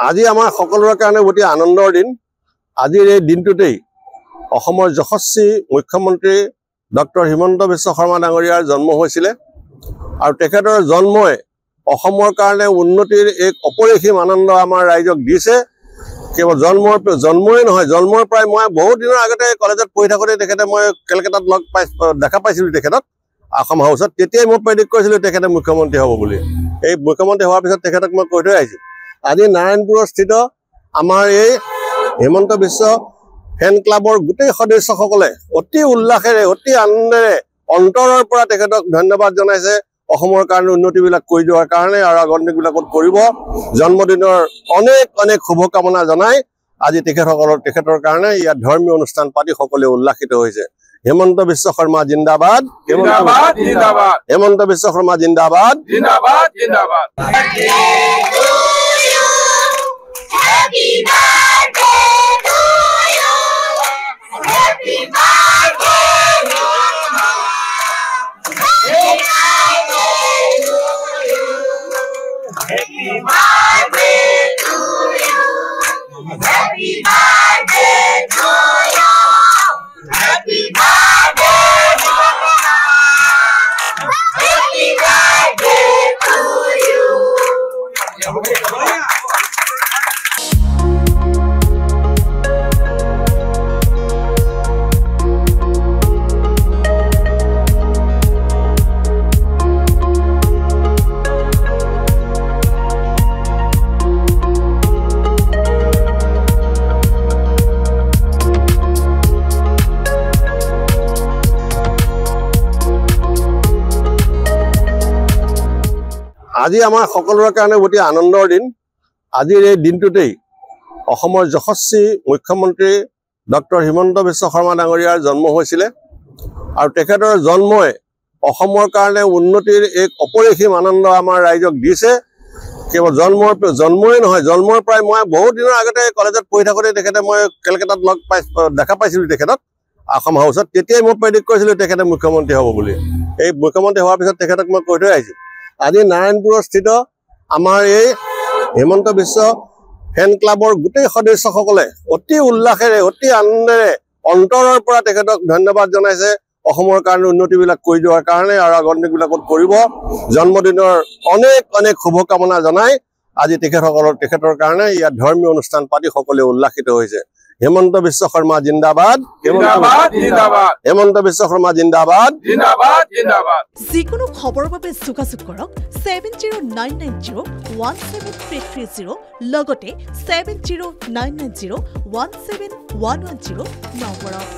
আজি আমাৰ সকলোৰে কাৰণে অতি আনন্দৰ দিন। আজিৰ এই দিনটোতেই অসমৰ যশস্বী মুখ্যমন্ত্ৰী ডক্টৰ হিমন্ত বিশ্ব শৰ্মা ডাঙৰীয়াৰ জন্ম হৈছিলে আৰু তেখেতৰ জন্মই অসমৰ কাৰণে উন্নতিৰ এক অপৰিসীম আনন্দ আমাৰ ৰাইজক দিছে। কেৱল জন্মই নহয়, জন্মৰ প্ৰায় মই বহুত দিনৰ আগতে কলেজত পঢ়ি থাকোঁতে তেখেতে মই কেলকাতাত দেখা পাইছিলোঁ তেখেতক আসাম হাউচত। তেতিয়াই মই প্ৰেডিক্ট কৰিছিলোঁ তেখেতে মুখ্যমন্ত্ৰী হ'ব বুলি। এই মুখ্যমন্ত্ৰী হোৱাৰ পিছত তেখেতক মই কৈ থৈ আহিছোঁ। আজি নাৰায়ণপুৰৰ স্থিত আমাৰ এই হিমন্ত বিশ্ব ফেন ক্লাবৰ গোটেই সদস্যসকলে অতি উল্লাসেৰে অতি আনন্দেৰে অন্তৰৰ পৰা তেখেতক ধন্যবাদ জনাইছে অসমৰ কাৰণে উন্নতিবিলাক কৰি যোৱাৰ কাৰণে আৰু আগন্তুকবিলাকত কৰিব। জন্মদিনৰ অনেক অনেক শুভকামনা জনাই আজি তেখেতৰ কাৰণে ইয়াত ধৰ্মীয় অনুষ্ঠান পাতি সকলোৱে উল্লাসিত হৈছে। হিমন্ত বিশ্ব শৰ্মা জিন্দাবাদ, হিমন্ত বিশ্ব শৰ্মা জিন্দাবাদ। Happy birthday to you. Happy birthday to you. Happy birthday to you. Happy birthday to you. Happy birthday to you. Happy birthday to you. আজি আমাৰ সকলোৰে কাৰণে অতি আনন্দৰ দিন। আজিৰ এই দিনটোতেই অসমৰ যশস্বী মুখ্যমন্ত্ৰী ডক্টৰ হিমন্ত বিশ্ব শৰ্মা ডাঙৰীয়াৰ জন্ম হৈছিলে আৰু তেখেতৰ জন্মই অসমৰ কাৰণে উন্নতিৰ এক অপৰিসীম আনন্দ আমাৰ ৰাইজক দিছে। কেৱল জন্মই নহয়, জন্মৰ প্ৰায় মই বহুত দিনৰ আগতে কলেজত পঢ়ি থাকোঁতে তেখেতে মই কেলকাতাত দেখা পাইছিলোঁ তেখেতক আসাম হাউচত। তেতিয়াই মই প্ৰেডিক্ট কৰিছিলোঁ তেখেতে মুখ্যমন্ত্ৰী হ'ব বুলি। এই মুখ্যমন্ত্ৰী হোৱাৰ পিছত তেখেতক মই কৈ থৈ আহিছোঁ। আজি নাৰায়ণপুৰৰ স্থিত আমাৰ এই হিমন্ত বিশ্ব ফেন ক্লাবৰ গোটেই সদস্যসকলে অতি উল্লাসেৰে অতি আনন্দেৰে অন্তৰৰ পৰা তেখেতক ধন্যবাদ জনাইছে অসমৰ কাৰণে উন্নতিবিলাক কৰি যোৱাৰ কাৰণে আৰু আগন্তুকবিলাকত কৰিব। জন্মদিনৰ অনেক অনেক শুভকামনা জনাই আজি তেখেতৰ কাৰণে ইয়াত ধৰ্মীয় অনুষ্ঠান পাতি সকলোৱে উল্লাসিত হৈছে। হিমন্ত বিশ্ব শৰ্মা জিন্দাবাদ, হিমন্ত বিশ্ব শৰ্মা জিন্দাবাদ। যিকোনো খবৰৰ বাবে যোগাযোগ কৰক 7099017330 লগতে 7099017110 নম্বৰত।